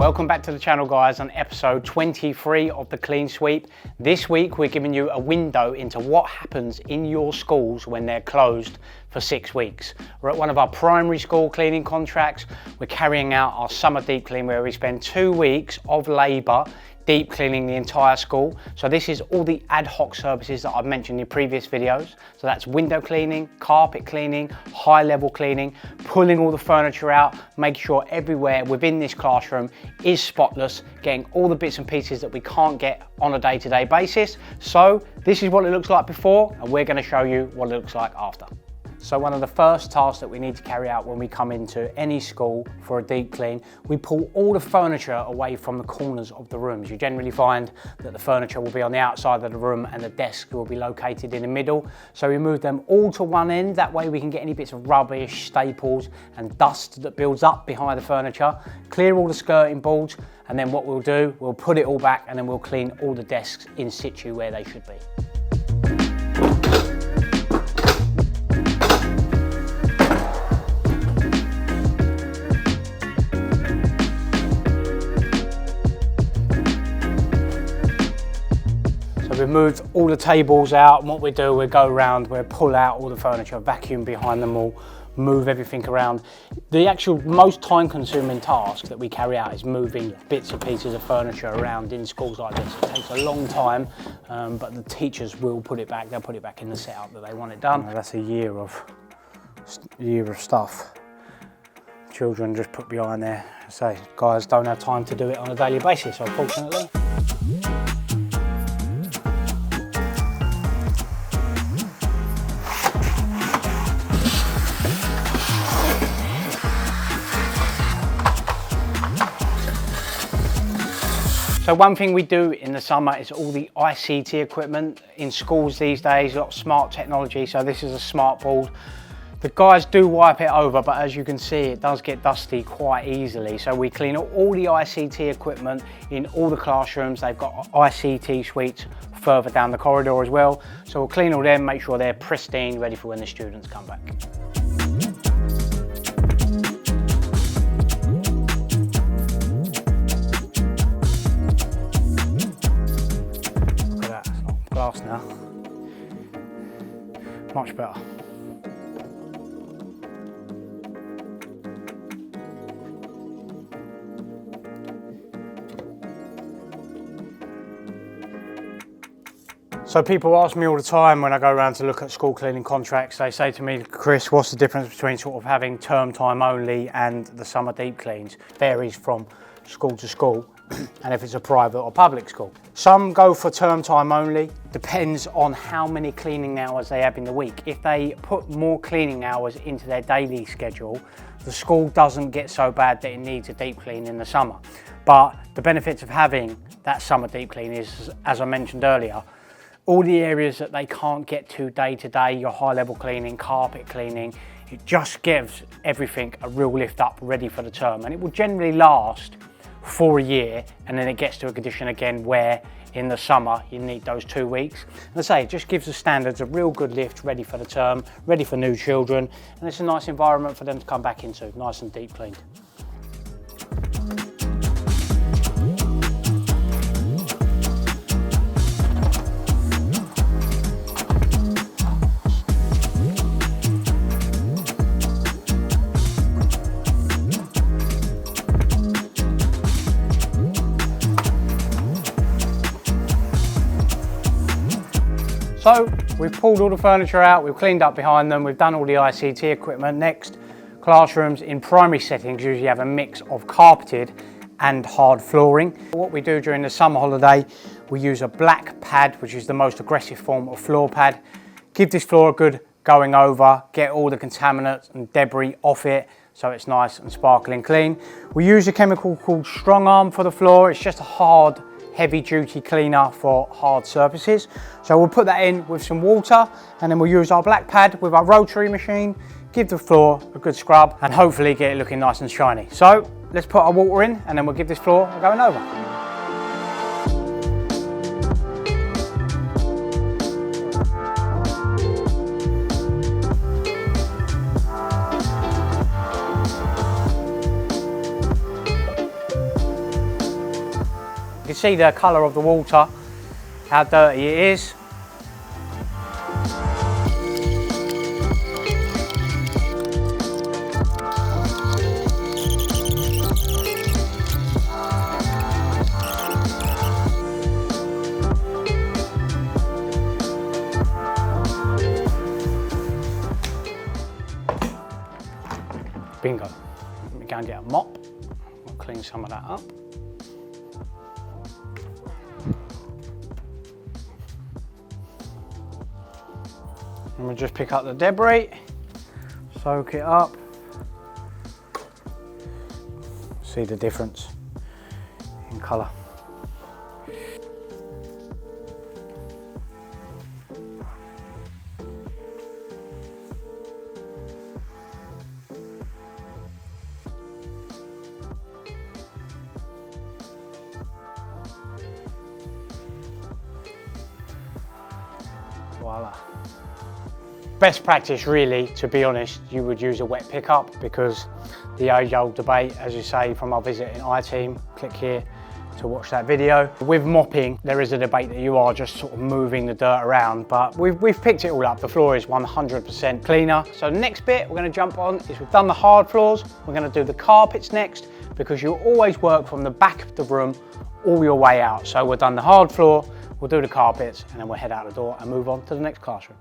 Welcome back to the channel, guys, on episode 23 of the Clean Sweep. This week we're giving you a window into what happens in your schools when they're closed for 6 weeks. We're at one of our primary school cleaning contracts. We're carrying out our summer deep clean where we spend 2 weeks of labour deep cleaning the entire school. So this is all the ad hoc services that I've mentioned in previous videos. So that's window cleaning, carpet cleaning, high level cleaning, pulling all the furniture out, make sure everywhere within this classroom is spotless, getting all the bits and pieces that we can't get on a day-to-day basis. So this is what it looks like before, and we're going to show you what it looks like after. So one of the first tasks that we need to carry out when we come into any school for a deep clean, we pull all the furniture away from the corners of the rooms. You generally find that the furniture will be on the outside of the room and the desks will be located in the middle. So we move them all to one end. That way we can get any bits of rubbish, staples and dust that builds up behind the furniture, clear all the skirting boards, and then what we'll do, we'll put it all back and then we'll clean all the desks in situ where they should be. We've moved all the tables out, and what we do, we go around, we pull out all the furniture, vacuum behind them all, move everything around. The actual most time-consuming task that we carry out is moving bits and pieces of furniture around in schools like this. It takes a long time, but the teachers will put it back. They'll put it back in the setup that they want it done. That's a year of stuff. Children just put behind there. So guys don't have time to do it on a daily basis, unfortunately. So one thing we do in the summer is all the ICT equipment in schools these days, a lot of smart technology. So this is a smart board. The guys do wipe it over, but as you can see, it does get dusty quite easily. So we clean all the ICT equipment in all the classrooms. They've got ICT suites further down the corridor as well. So we'll clean all them, make sure they're pristine, ready for when the students come back. Glass now, much better. So people ask me all the time when I go around to look at school cleaning contracts, they say to me, Chris, what's the difference between sort of having term time only and the summer deep cleans? Varies from school to school and if it's a private or public school. Some go for term time only, depends on how many cleaning hours they have in the week. If they put more cleaning hours into their daily schedule, the school doesn't get so bad that it needs a deep clean in the summer. But the benefits of having that summer deep clean is, as I mentioned earlier, all the areas that they can't get to day to day, your high level cleaning, carpet cleaning, it just gives everything a real lift up ready for the term. And it will generally last for a year, and then it gets to a condition again where in the summer you need those 2 weeks. And I say, it just gives the standards a real good lift, ready for the term, ready for new children, and it's a nice environment for them to come back into, nice and deep cleaned. So we've pulled all the furniture out, we've cleaned up behind them, we've done all the ICT equipment. Next, classrooms in primary settings usually have a mix of carpeted and hard flooring. What we do during the summer holiday, we use a black pad, which is the most aggressive form of floor pad. Give this floor a good going over, get all the contaminants and debris off it so it's nice and sparkling clean. We use a chemical called Strong Arm for the floor. It's just a hard, heavy duty cleaner for hard surfaces. So we'll put that in with some water and then we'll use our black pad with our rotary machine, give the floor a good scrub and hopefully get it looking nice and shiny. So let's put our water in and then we'll give this floor a going over. can see the colour of the water, how dirty it is. Bingo. Let me go and get a mop. We'll clean some of that up. And we'll just pick up the debris, soak it up. See the difference in colour. Voila. Best practice really, to be honest, you would use a wet pickup, because the age-old debate, as you say, from our visit in I-Team, click here to watch that video. With mopping, there is a debate that you are just sort of moving the dirt around, but we've picked it all up. The floor is 100% cleaner. So the next bit we're going to jump on is we've done the hard floors. We're going to do the carpets next, because you'll always work from the back of the room all your way out. So we've done the hard floor, we'll do the carpets, and then we'll head out the door and move on to the next classroom.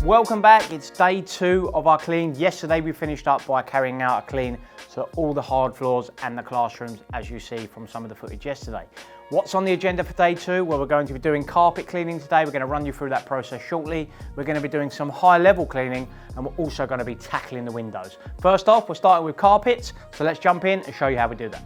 Welcome back, it's day 2 of our clean. Yesterday we finished up by carrying out a clean to all the hard floors and the classrooms, as you see from some of the footage yesterday. What's on the agenda for day 2? Well, we're going to be doing carpet cleaning today. We're going to run you through that process shortly. We're going to be doing some high level cleaning, and we're also going to be tackling the windows. First off, we're starting with carpets, so let's jump in and show you how we do that.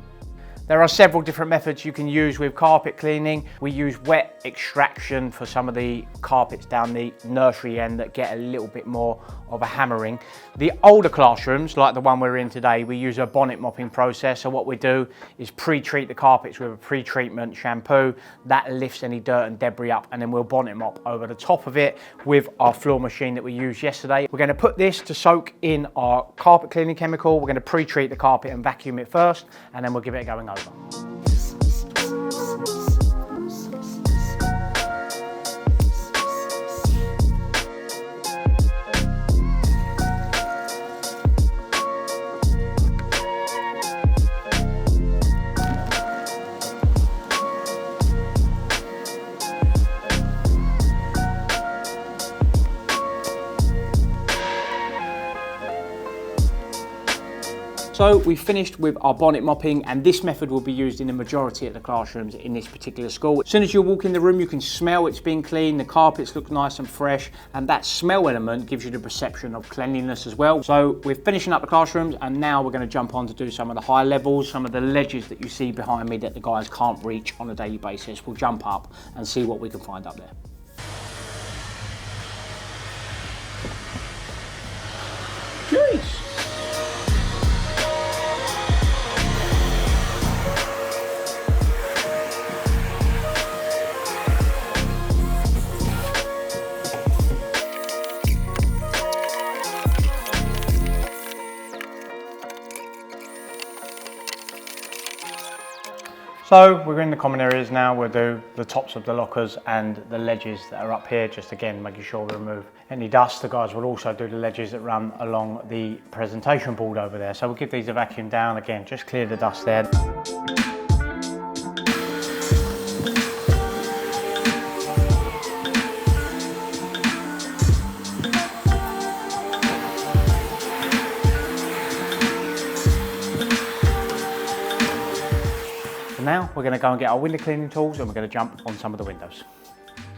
There are several different methods you can use with carpet cleaning. We use wet extraction for some of the carpets down the nursery end that get a little bit more of a hammering. The older classrooms, like the one we're in today, we use a bonnet mopping process. So what we do is pre-treat the carpets with a pre-treatment shampoo. That lifts any dirt and debris up, and then we'll bonnet mop over the top of it with our floor machine that we used yesterday. We're going to put this to soak in our carpet cleaning chemical. We're going to pre-treat the carpet and vacuum it first, and then we'll give it a going over. So we finished with our bonnet mopping, and this method will be used in the majority of the classrooms in this particular school. As soon as you walk in the room, you can smell it's been cleaned, the carpets look nice and fresh, and that smell element gives you the perception of cleanliness as well. So we're finishing up the classrooms, and now we're going to jump on to do some of the high levels, some of the ledges that you see behind me that the guys can't reach on a daily basis. We'll jump up and see what we can find up there. Jeez. So we're in the common areas now. We'll do the tops of the lockers and the ledges that are up here, just again making sure we remove any dust. The guys will also do the ledges that run along the presentation board over there. So we'll give these a vacuum down again, just clear the dust there. Now we're going to go and get our window cleaning tools, and we're going to jump on some of the windows.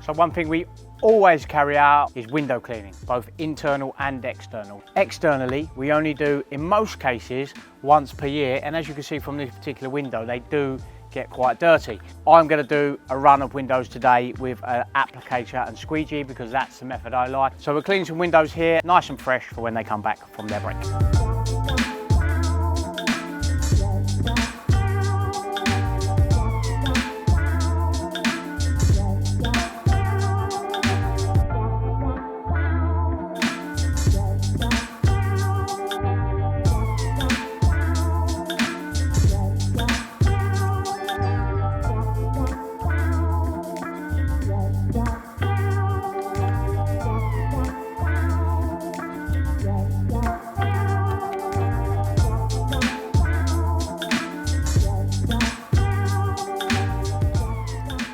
So one thing we always carry out is window cleaning, both internal and external. Externally, we only do, in most cases, once per year, and as you can see from this particular window, they do get quite dirty. I'm going to do a run of windows today with an applicator and squeegee, because that's the method I like. So we're cleaning some windows here, nice and fresh for when they come back from their break.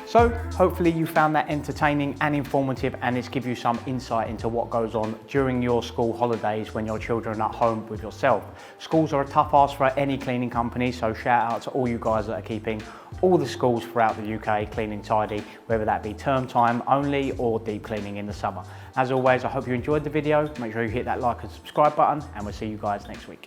So hopefully you found that entertaining and informative, and it's give you some insight into what goes on during your school holidays when your children are at home with yourself. Schools are a tough ask for any cleaning company, so shout out to all you guys that are keeping all the schools throughout the UK clean and tidy, whether that be term time only or deep cleaning in the summer. As always, I hope you enjoyed the video. Make sure you hit that like and subscribe button, and we'll see you guys next week.